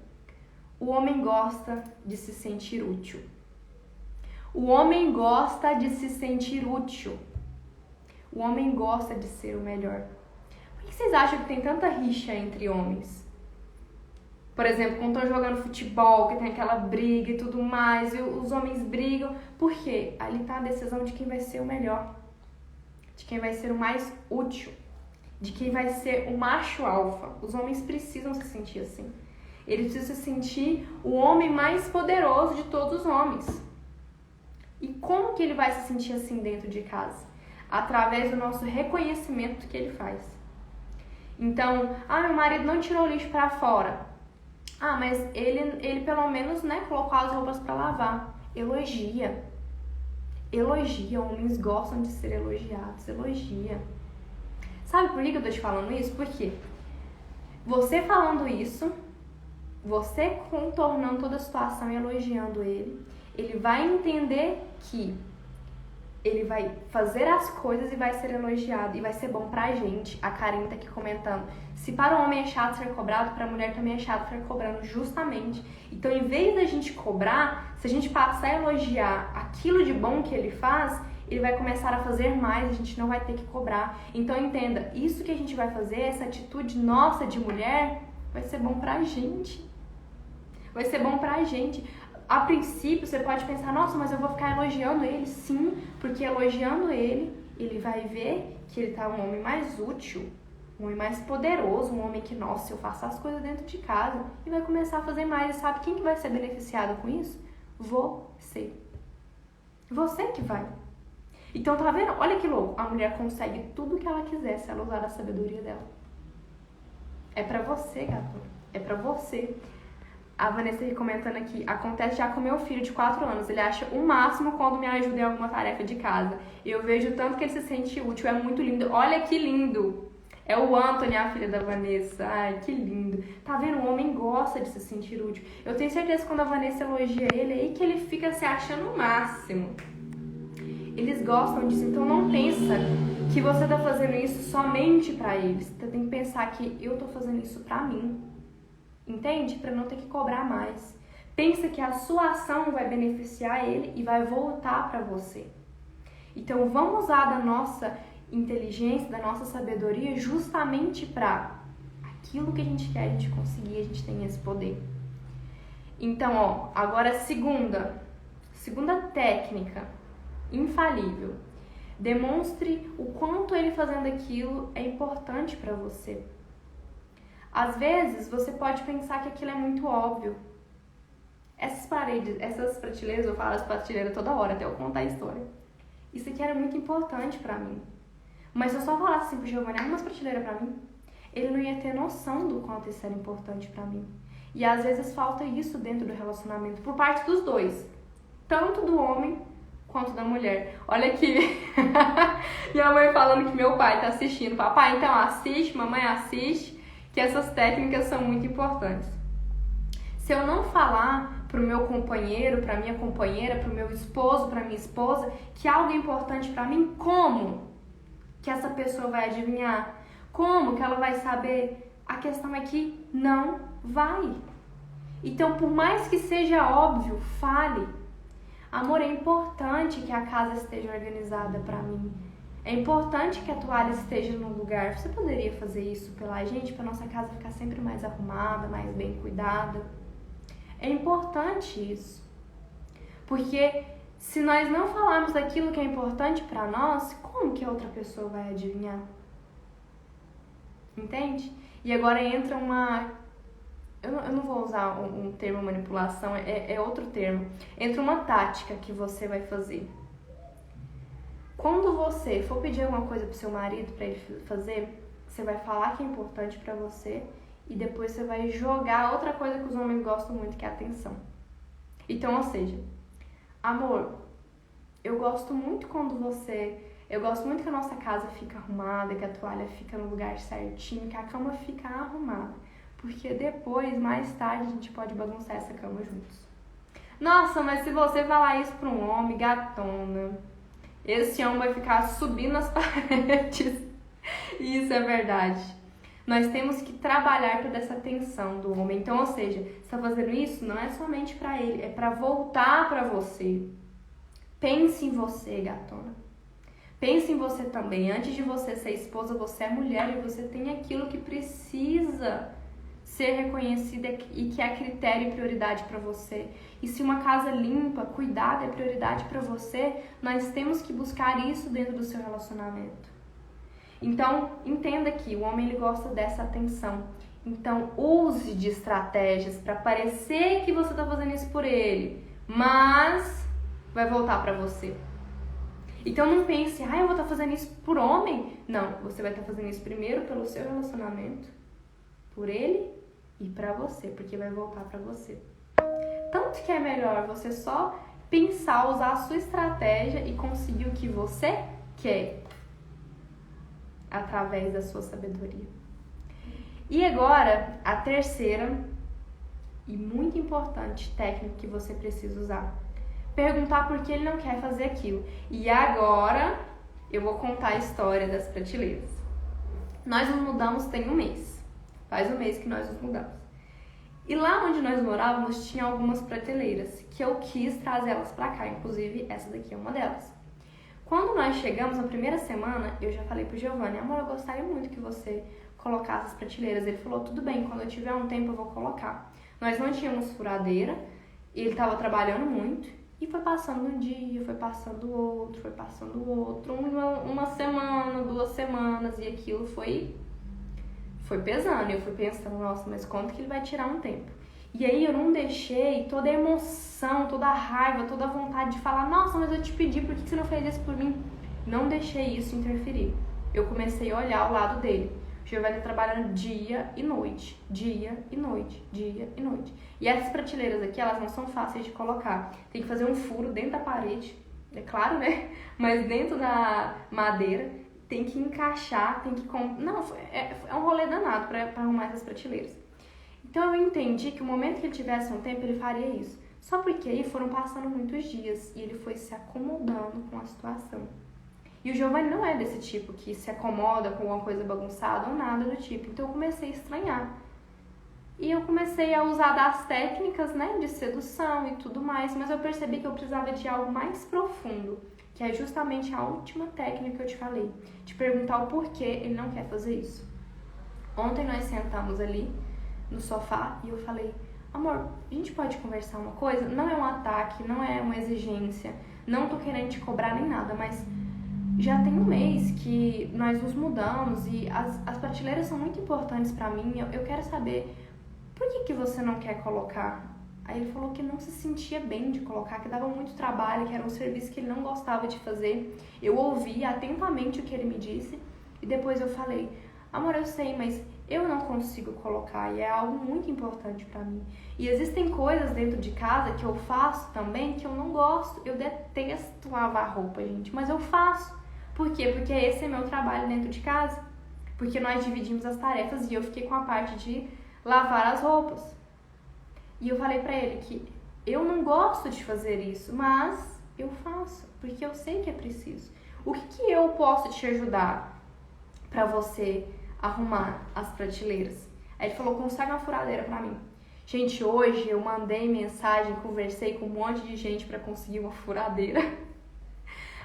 O homem gosta de se sentir útil. O homem gosta de se sentir útil. O homem gosta de ser o melhor. Por que vocês acham que tem tanta rixa entre homens? Por exemplo, quando estão jogando futebol, que tem aquela briga e tudo mais, e os homens brigam. Por quê? Ali está a decisão de quem vai ser o melhor, de quem vai ser o mais útil, de quem vai ser o macho alfa. Os homens precisam se sentir assim. Eles precisam se sentir o homem mais poderoso de todos os homens. E como que ele vai se sentir assim dentro de casa? Através do nosso reconhecimento que ele faz. Então, meu marido não tirou o lixo para fora. Mas ele pelo menos, colocou as roupas para lavar. Elogia. Elogia. Homens gostam de ser elogiados. Elogia. Sabe por que eu tô te falando isso? Porque você falando isso, você contornando toda a situação e elogiando ele vai entender que ele vai fazer as coisas e vai ser elogiado. E vai ser bom pra gente. A Karen tá aqui comentando. Se para o homem é chato ser cobrado, para a mulher também é chato ser cobrando, justamente. Então, em vez da gente cobrar, se a gente passar a elogiar aquilo de bom que ele faz, ele vai começar a fazer mais, a gente não vai ter que cobrar. Então, entenda, isso que a gente vai fazer, essa atitude nossa de mulher, vai ser bom pra gente. Vai ser bom pra gente. A princípio, você pode pensar, nossa, mas eu vou ficar elogiando ele. Sim, porque elogiando ele vai ver que ele tá um homem mais útil, um homem mais poderoso, um homem que, nossa, eu faço as coisas dentro de casa, e vai começar a fazer mais. E sabe quem que vai ser beneficiado com isso? Você. Você que vai. Então, tá vendo? Olha que louco. A mulher consegue tudo o que ela quiser se ela usar a sabedoria dela. É pra você, gato. É pra você. A Vanessa comentando aqui, acontece já com meu filho de 4 anos, ele acha o máximo quando me ajuda em alguma tarefa de casa. Eu vejo tanto que ele se sente útil, é muito lindo. Olha que lindo! É o Anthony, a filha da Vanessa. Ai, que lindo. Tá vendo? O homem gosta de se sentir útil. Eu tenho certeza que quando a Vanessa elogia ele, é aí que ele fica se achando o máximo. Eles gostam disso, então não pensa que você tá fazendo isso somente pra eles. Você tem que pensar que eu tô fazendo isso pra mim. Entende? Para não ter que cobrar mais. Pensa que a sua ação vai beneficiar ele e vai voltar para você. Então, vamos usar da nossa inteligência, da nossa sabedoria justamente para aquilo que a gente quer, a gente conseguir, a gente tem esse poder. Então, agora segunda técnica infalível. Demonstre o quanto ele fazendo aquilo é importante para você. Às vezes, você pode pensar que aquilo é muito óbvio. Essas paredes, essas prateleiras, eu falo as prateleiras toda hora até eu contar a história. Isso aqui era muito importante pra mim. Mas se eu só falasse assim pro Giovanni, arruma umas prateleiras pra mim, ele não ia ter noção do quanto isso era importante pra mim. E às vezes falta isso dentro do relacionamento, por parte dos dois. Tanto do homem quanto da mulher. Olha aqui, minha mãe falando que meu pai tá assistindo. Papai, então assiste, mamãe assiste, que essas técnicas são muito importantes. Se eu não falar pro meu companheiro, pra minha companheira, pro meu esposo, pra minha esposa, que algo é importante pra mim, como que essa pessoa vai adivinhar? Como que ela vai saber? A questão é que não vai. Então, por mais que seja óbvio, fale. Amor, é importante que a casa esteja organizada pra mim. É importante que a toalha esteja no lugar. Você poderia fazer isso pela gente, pra nossa casa ficar sempre mais arrumada, mais bem cuidada? É importante isso. Porque se nós não falarmos daquilo que é importante pra nós, como que a outra pessoa vai adivinhar? Entende? E agora entra uma... Eu não vou usar um termo manipulação, é outro termo. Entra uma tática que você vai fazer. Quando você for pedir alguma coisa pro seu marido pra ele fazer, você vai falar que é importante pra você e depois você vai jogar outra coisa que os homens gostam muito, que é a atenção. Então, ou seja, amor, eu gosto muito que a nossa casa fica arrumada, que a toalha fica no lugar certinho, que a cama fica arrumada. Porque depois, mais tarde, a gente pode bagunçar essa cama juntos. Nossa, mas se você falar isso pra um homem, gatona, esse homem vai ficar subindo nas paredes. Isso é verdade. Nós temos que trabalhar toda essa atenção do homem. Então, ou seja, você tá fazendo isso, não é somente pra ele, é pra voltar pra você. Pense em você, gatona. Pense em você também. Antes de você ser esposa, você é mulher e você tem aquilo que precisa ser reconhecida e que é critério e prioridade para você. E se uma casa limpa, cuidada é prioridade para você, nós temos que buscar isso dentro do seu relacionamento. Então, entenda que o homem ele gosta dessa atenção. Então, use de estratégias para parecer que você está fazendo isso por ele, mas vai voltar para você. Então não pense, eu vou estar fazendo isso por homem. Não, você vai estar fazendo isso primeiro pelo seu relacionamento, por ele e pra você, porque vai voltar pra você. Tanto que é melhor você só pensar, usar a sua estratégia e conseguir o que você quer através da sua sabedoria. E agora, a terceira e muito importante técnica que você precisa usar. Perguntar por que ele não quer fazer aquilo. E agora eu vou contar a história das prateleiras. Nós nos mudamos tem um mês. Faz um mês que nós nos mudamos. E lá onde nós morávamos tinha algumas prateleiras que eu quis trazer elas pra cá. Inclusive essa daqui é uma delas. Quando nós chegamos na primeira semana, eu já falei pro Giovanni, amor, eu gostaria muito que você colocasse as prateleiras. Ele falou, tudo bem, quando eu tiver um tempo eu vou colocar. Nós não tínhamos furadeira, ele estava trabalhando muito. E foi passando um dia, foi passando outro, uma semana, 2 semanas, e aquilo foi pesando. Eu fui pensando, nossa, mas quanto que ele vai tirar um tempo? E aí eu não deixei toda a emoção, toda a raiva, toda a vontade de falar, nossa, mas eu te pedi, por que você não fez isso por mim? Não deixei isso interferir. Eu comecei a olhar o lado dele. O Giovanni trabalhando dia e noite, dia e noite, dia e noite. E essas prateleiras aqui, elas não são fáceis de colocar. Tem que fazer um furo dentro da parede, é claro, né? Mas dentro da madeira, tem que encaixar, tem que... Não, é um rolê danado pra arrumar essas prateleiras. Então eu entendi que o momento que ele tivesse um tempo, ele faria isso. Só porque aí foram passando muitos dias e ele foi se acomodando com a situação. E o Giovanni não é desse tipo que se acomoda com alguma coisa bagunçada ou nada do tipo. Então eu comecei a estranhar. E eu comecei a usar das técnicas, né, de sedução e tudo mais, mas eu percebi que eu precisava de algo mais profundo, que é justamente a última técnica que eu te falei, de perguntar o porquê ele não quer fazer isso. Ontem nós sentamos ali no sofá e eu falei, amor, a gente pode conversar uma coisa? Não é um ataque, não é uma exigência, não tô querendo te cobrar nem nada, mas já tem um mês que nós nos mudamos e as prateleiras são muito importantes pra mim. Eu quero saber por que você não quer colocar Aí ele falou que não se sentia bem de colocar, que dava muito trabalho, que era um serviço que ele não gostava de fazer. Eu ouvi atentamente o que ele me disse e depois eu falei, amor, eu sei, mas eu não consigo colocar e é algo muito importante pra mim. E existem coisas dentro de casa que eu faço também que eu não gosto. Eu detesto lavar roupa, gente, mas eu faço. Por quê? Porque esse é meu trabalho dentro de casa. Porque nós dividimos as tarefas e eu fiquei com a parte de lavar as roupas. E eu falei pra ele que eu não gosto de fazer isso, mas eu faço, porque eu sei que é preciso. O que eu posso te ajudar pra você arrumar as prateleiras? Aí ele falou, consegue uma furadeira pra mim. Gente, hoje eu mandei mensagem, conversei com um monte de gente pra conseguir uma furadeira.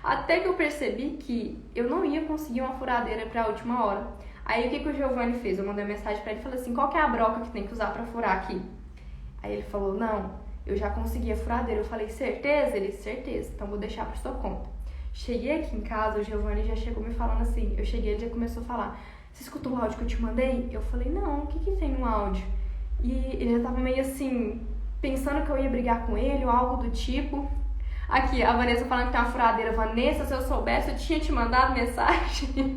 Até que eu percebi que eu não ia conseguir uma furadeira pra última hora. Aí o que o Giovanni fez? Eu mandei uma mensagem pra ele e falei assim, qual que é a broca que tem que usar pra furar aqui? Aí ele falou, não, eu já consegui a furadeira. Eu falei, certeza? Ele, certeza, então vou deixar por sua conta. Cheguei aqui em casa, o Giovanni já chegou me falando assim, eu cheguei, ele já começou a falar, você escutou o áudio que eu te mandei? Eu falei, não, o que tem no áudio? E ele já tava meio assim, pensando que eu ia brigar com ele ou algo do tipo. Aqui, a Vanessa falando que tem uma furadeira. Vanessa, se eu soubesse, eu tinha te mandado mensagem.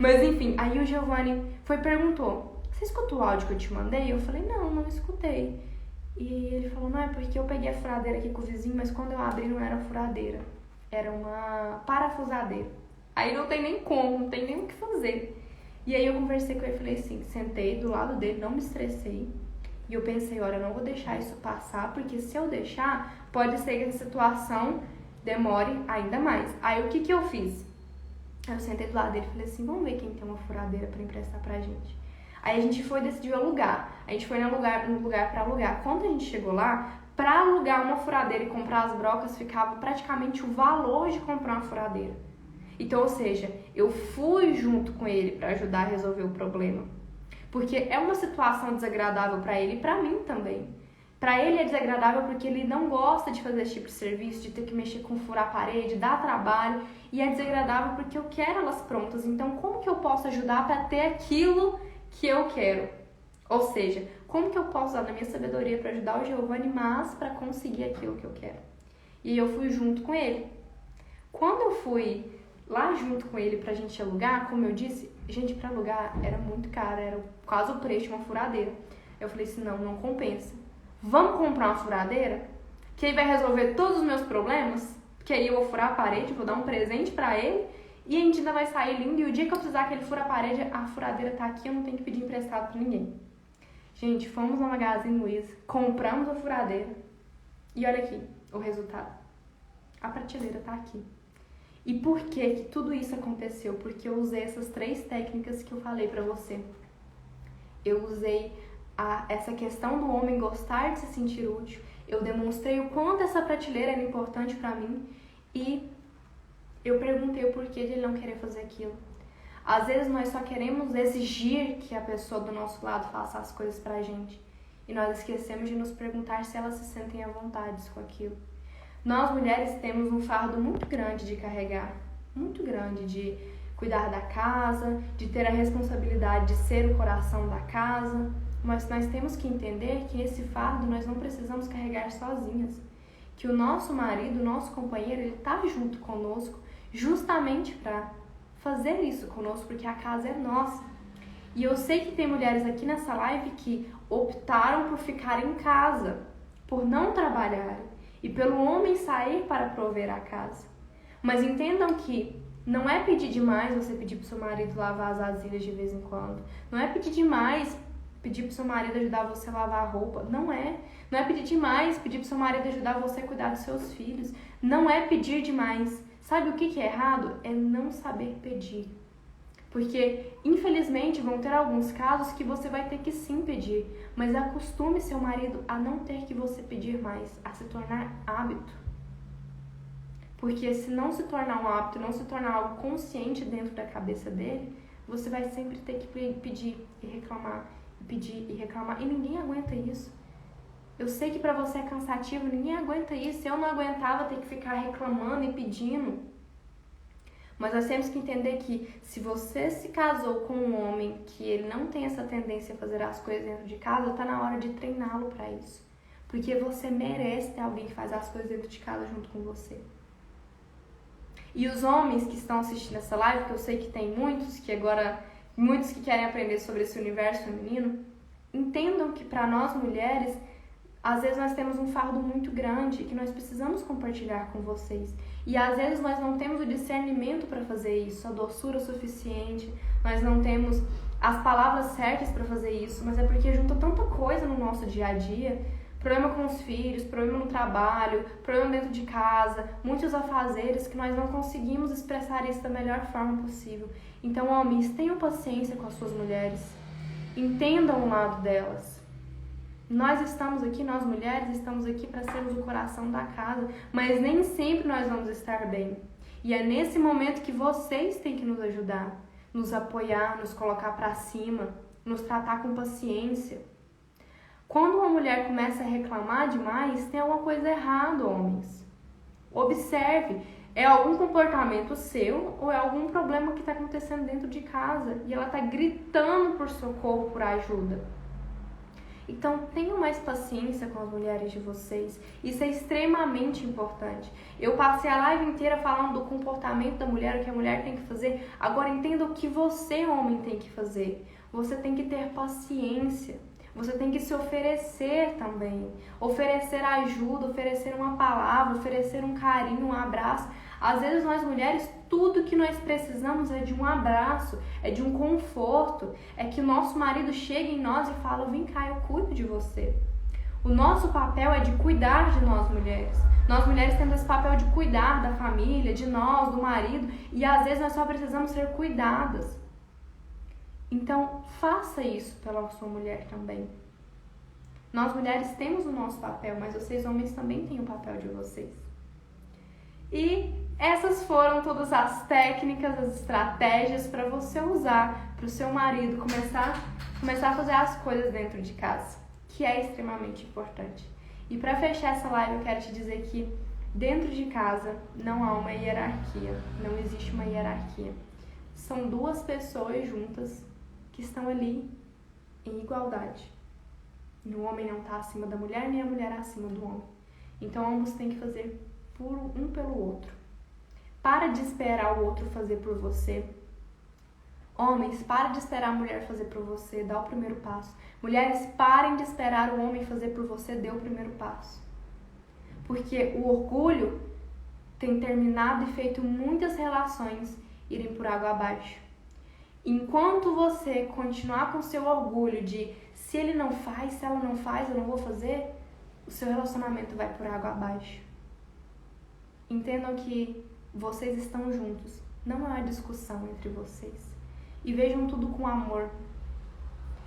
Mas enfim, aí o Giovanni foi e perguntou, você escutou o áudio que eu te mandei? Eu falei, não escutei. E ele falou, não, é porque eu peguei a furadeira aqui com o vizinho, mas quando eu abri não era furadeira, era uma parafusadeira. Aí não tem nem como, não tem nem o que fazer. E aí eu conversei com ele e falei assim, sentei do lado dele, não me estressei. E eu pensei, olha, eu não vou deixar isso passar, porque se eu deixar, pode ser que a situação demore ainda mais. Aí o que eu fiz? Eu sentei do lado dele e falei assim, vamos ver quem tem uma furadeira pra emprestar pra gente. Aí a gente foi e decidiu alugar. A gente foi no lugar pra alugar. Quando a gente chegou lá, pra alugar uma furadeira e comprar as brocas, ficava praticamente o valor de comprar uma furadeira. Então, ou seja, eu fui junto com ele pra ajudar a resolver o problema. Porque é uma situação desagradável pra ele e pra mim também. Pra ele é desagradável porque ele não gosta de fazer esse tipo de serviço, de ter que mexer com furar a parede, dar trabalho. E é desagradável porque eu quero elas prontas. Então, como que eu posso ajudar pra ter aquilo que eu quero? Ou seja, como que eu posso usar da minha sabedoria pra ajudar o Giovanni, mas pra conseguir aquilo que eu quero? E eu fui junto com ele. Quando eu fui lá junto com ele pra gente alugar, como eu disse, gente, pra alugar era muito caro, era quase o preço de uma furadeira. Eu falei assim, não compensa. Vamos comprar uma furadeira? Que aí vai resolver todos os meus problemas? Porque aí eu vou furar a parede, vou dar um presente pra ele e a gente ainda vai sair lindo. E o dia que eu precisar que ele fure a parede, a furadeira tá aqui, eu não tenho que pedir emprestado pra ninguém. Gente, fomos na Magazine Luiza, compramos a furadeira e olha aqui o resultado. A prateleira tá aqui. E por que tudo isso aconteceu? Porque eu usei essas 3 técnicas que eu falei pra você. Eu usei essa questão do homem gostar de se sentir útil. Eu demonstrei o quanto essa prateleira era importante pra mim e eu perguntei o porquê de ele não querer fazer aquilo. Às vezes nós só queremos exigir que a pessoa do nosso lado faça as coisas pra gente e nós esquecemos de nos perguntar se elas se sentem à vontade com aquilo. Nós mulheres temos um fardo muito grande de carregar, muito grande de cuidar da casa, de ter a responsabilidade de ser o coração da casa, mas nós temos que entender que esse fardo nós não precisamos carregar sozinhas, que o nosso marido, o nosso companheiro, ele está junto conosco justamente para fazer isso conosco, porque a casa é nossa. E eu sei que tem mulheres aqui nessa live que optaram por ficar em casa, por não trabalhar e pelo homem sair para prover a casa. Mas entendam que não é pedir demais você pedir pro seu marido lavar as vasilhas de vez em quando. Não é pedir demais pedir pro seu marido ajudar você a lavar a roupa. Não é. Não é pedir demais pedir pro seu marido ajudar você a cuidar dos seus filhos. Não é pedir demais. Sabe o que é errado? É não saber pedir. Porque, infelizmente, vão ter alguns casos que você vai ter que sim pedir, mas acostume seu marido a não ter que você pedir mais, a se tornar hábito. Porque se não se tornar um hábito, não se tornar algo consciente dentro da cabeça dele, você vai sempre ter que pedir e reclamar, pedir e reclamar, e ninguém aguenta isso. Eu sei que pra você é cansativo, ninguém aguenta isso. Eu não aguentava ter que ficar reclamando e pedindo. Mas nós temos que entender que se você se casou com um homem que ele não tem essa tendência a fazer as coisas dentro de casa, tá na hora de treiná-lo para isso. Porque você merece ter alguém que faz as coisas dentro de casa junto com você. E os homens que estão assistindo essa live, que eu sei que tem muitos que querem aprender sobre esse universo feminino, entendam que para nós mulheres, às vezes nós temos um fardo muito grande que nós precisamos compartilhar com vocês. E às vezes nós não temos o discernimento para fazer isso, a doçura suficiente, nós não temos as palavras certas para fazer isso, mas é porque junta tanta coisa no nosso dia a dia, problema com os filhos, problema no trabalho, problema dentro de casa, muitos afazeres que nós não conseguimos expressar isso da melhor forma possível. Então, homens, tenham paciência com as suas mulheres, entendam o lado delas. Nós mulheres, estamos aqui para sermos o coração da casa, mas nem sempre nós vamos estar bem. E é nesse momento que vocês têm que nos ajudar, nos apoiar, nos colocar para cima, nos tratar com paciência. Quando uma mulher começa a reclamar demais, tem alguma coisa errada, homens. Observe, é algum comportamento seu ou é algum problema que está acontecendo dentro de casa e ela está gritando por socorro, por ajuda. Então, tenham mais paciência com as mulheres de vocês. Isso é extremamente importante. Eu passei a live inteira falando do comportamento da mulher, o que a mulher tem que fazer. Agora, entenda o que você, homem, tem que fazer. Você tem que ter paciência. Você tem que se oferecer também. Oferecer ajuda, oferecer uma palavra, oferecer um carinho, um abraço. Às vezes, nós mulheres, tudo que nós precisamos é de um abraço, é de um conforto, é que o nosso marido chegue em nós e fala, vem cá, eu cuido de você. O nosso papel é de cuidar de nós mulheres. Nós mulheres temos esse papel de cuidar da família, de nós, do marido, e às vezes nós só precisamos ser cuidadas. Então, faça isso pela sua mulher também. Nós mulheres temos o nosso papel, mas vocês homens também têm o papel de vocês. E essas foram todas as técnicas, as estratégias para você usar para o seu marido começar a fazer as coisas dentro de casa, que é extremamente importante. E para fechar essa live, eu quero te dizer que dentro de casa não há uma hierarquia, não existe uma hierarquia. São duas pessoas juntas que estão ali em igualdade. E o homem não está acima da mulher, nem a mulher acima do homem. Então, ambos têm que fazer um pelo outro. Para de esperar o outro fazer por você. Homens, para de esperar a mulher fazer por você, dá o primeiro passo. Mulheres, parem de esperar o homem fazer por você, dê o primeiro passo. Porque o orgulho tem terminado e feito muitas relações irem por água abaixo. Enquanto você continuar com seu orgulho de se ele não faz, se ela não faz, eu não vou fazer, o seu relacionamento vai por água abaixo. Entendam que vocês estão juntos, não é uma discussão entre vocês. E vejam tudo com amor.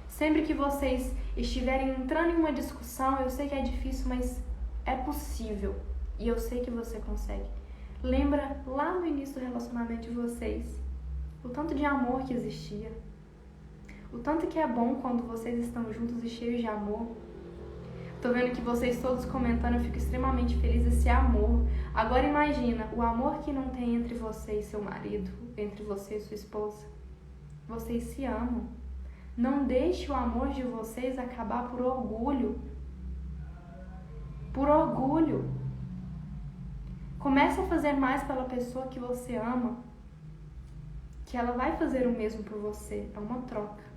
Sempre que vocês estiverem entrando em uma discussão, eu sei que é difícil, mas é possível. E eu sei que você consegue. Lembra lá no início do relacionamento de vocês, o tanto de amor que existia. O tanto que é bom quando vocês estão juntos e cheios de amor. Tô vendo que vocês todos comentando, eu fico extremamente feliz desse amor. Agora imagina, o amor que não tem entre você e seu marido, entre você e sua esposa. Vocês se amam. Não deixe o amor de vocês acabar por orgulho. Por orgulho. Comece a fazer mais pela pessoa que você ama, que ela vai fazer o mesmo por você. É uma troca.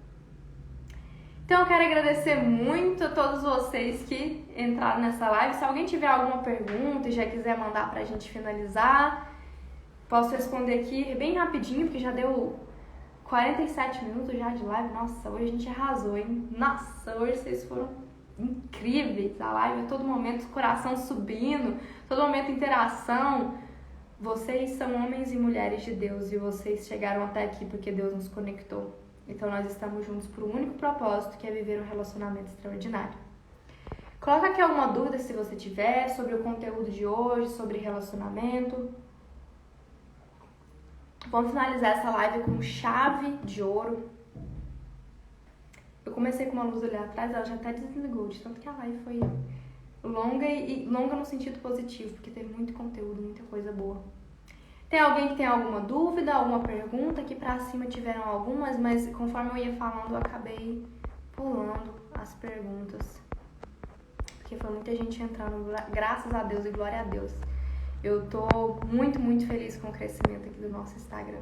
Então eu quero agradecer muito a todos vocês que entraram nessa live. Se alguém tiver alguma pergunta e já quiser mandar pra gente finalizar, posso responder aqui bem rapidinho, porque já deu 47 minutos já de live. Nossa, hoje a gente arrasou, hein? Nossa, hoje vocês foram incríveis. A live a todo momento, coração subindo, todo momento interação. Vocês são homens e mulheres de Deus e vocês chegaram até aqui porque Deus nos conectou. Então nós estamos juntos por um único propósito, que é viver um relacionamento extraordinário. Coloca aqui alguma dúvida se você tiver sobre o conteúdo de hoje, sobre relacionamento. Vamos finalizar essa live com chave de ouro. Eu comecei com uma luz ali atrás, ela já até desligou, de tanto que a live foi longa e longa no sentido positivo, porque teve muito conteúdo, muita coisa boa. Tem alguém que tem alguma dúvida, alguma pergunta? Aqui pra cima tiveram algumas, mas conforme eu ia falando, eu acabei pulando as perguntas. Porque porque foi muita gente entrando, graças a Deus e glória a Deus. Eu tô muito, muito feliz com o crescimento aqui do nosso Instagram.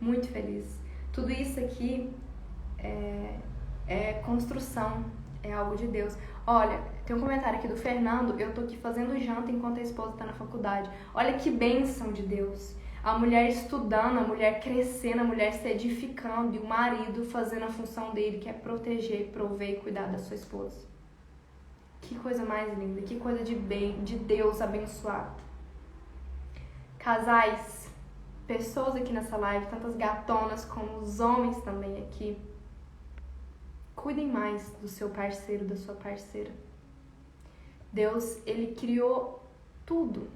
Muito feliz. Tudo isso aqui é construção, é algo de Deus. Olha, tem um comentário aqui do Fernando, eu tô aqui fazendo janta enquanto a esposa tá na faculdade. Olha que bênção de Deus. A mulher estudando, a mulher crescendo, a mulher se edificando e o marido fazendo a função dele, que é proteger, prover e cuidar da sua esposa. Que coisa mais linda, que coisa de bem, de Deus abençoado. Casais, pessoas aqui nessa live, tantas gatonas como os homens também aqui, cuidem mais do seu parceiro, da sua parceira. Deus, Ele criou tudo.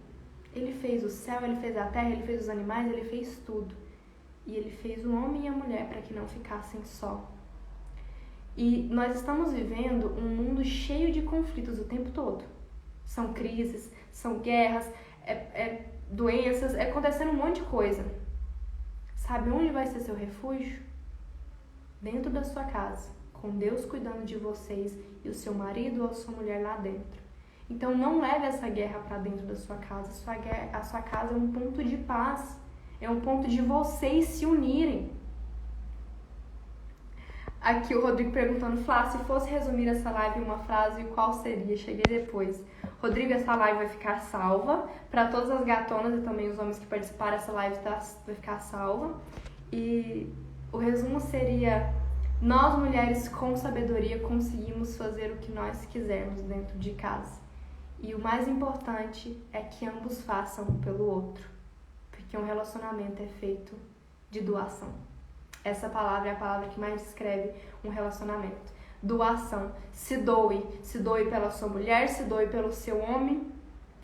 Ele fez o céu, Ele fez a terra, Ele fez os animais, Ele fez tudo. E Ele fez o homem e a mulher para que não ficassem só. E nós estamos vivendo um mundo cheio de conflitos o tempo todo. São crises, são guerras, doenças, acontecendo um monte de coisa. Sabe onde vai ser seu refúgio? Dentro da sua casa, com Deus cuidando de vocês e o seu marido ou a sua mulher lá dentro. Então não leve essa guerra para dentro da sua casa. A sua casa é um ponto de paz, é um ponto de vocês se unirem. Aqui o Rodrigo perguntando, Flá, se fosse resumir essa live em uma frase, qual seria? Cheguei depois. Rodrigo, essa live vai ficar salva. Para todas as gatonas e também os homens que participaram, essa live vai ficar salva. E o resumo seria, nós mulheres com sabedoria conseguimos fazer o que nós quisermos dentro de casa. E o mais importante é que ambos façam um pelo outro. Porque um relacionamento é feito de doação. Essa palavra é a palavra que mais descreve um relacionamento. Doação. Se doe pela sua mulher, se doe pelo seu homem,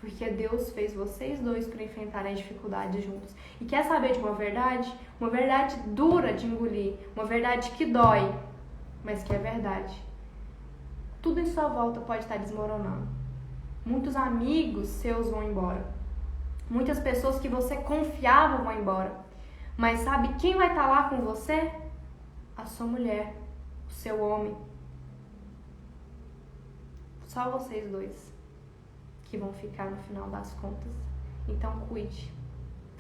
porque Deus fez vocês dois para enfrentarem as dificuldades juntos. E quer saber de uma verdade? Uma verdade dura de engolir, uma verdade que dói, mas que é verdade. Tudo em sua volta pode estar desmoronando. Muitos amigos seus vão embora. Muitas pessoas que você confiava vão embora. Mas sabe quem vai estar lá com você? A sua mulher, o seu homem. Só vocês dois que vão ficar no final das contas. Então cuide,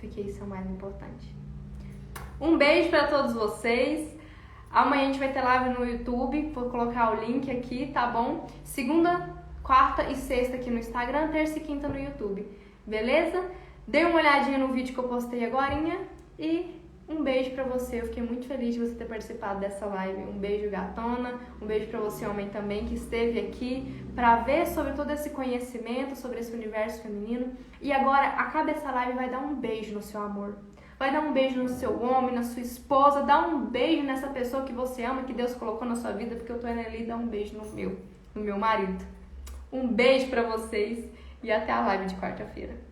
porque isso é o mais importante. Um beijo para todos vocês. Amanhã a gente vai ter live no YouTube, vou colocar o link aqui, tá bom? Segunda, quarta e sexta aqui no Instagram, terça e quinta no YouTube. Beleza? Dê uma olhadinha no vídeo que eu postei agorinha. E um beijo pra você, eu fiquei muito feliz de você ter participado dessa live. Um beijo, gatona, um beijo pra você, homem, também, que esteve aqui pra ver sobre todo esse conhecimento, sobre esse universo feminino. E agora, acaba essa live e vai dar um beijo no seu amor. Vai dar um beijo no seu homem, na sua esposa, dá um beijo nessa pessoa que você ama, que Deus colocou na sua vida, porque eu tô indo ali dar um beijo no meu marido. Um beijo pra vocês e até a live de quarta-feira.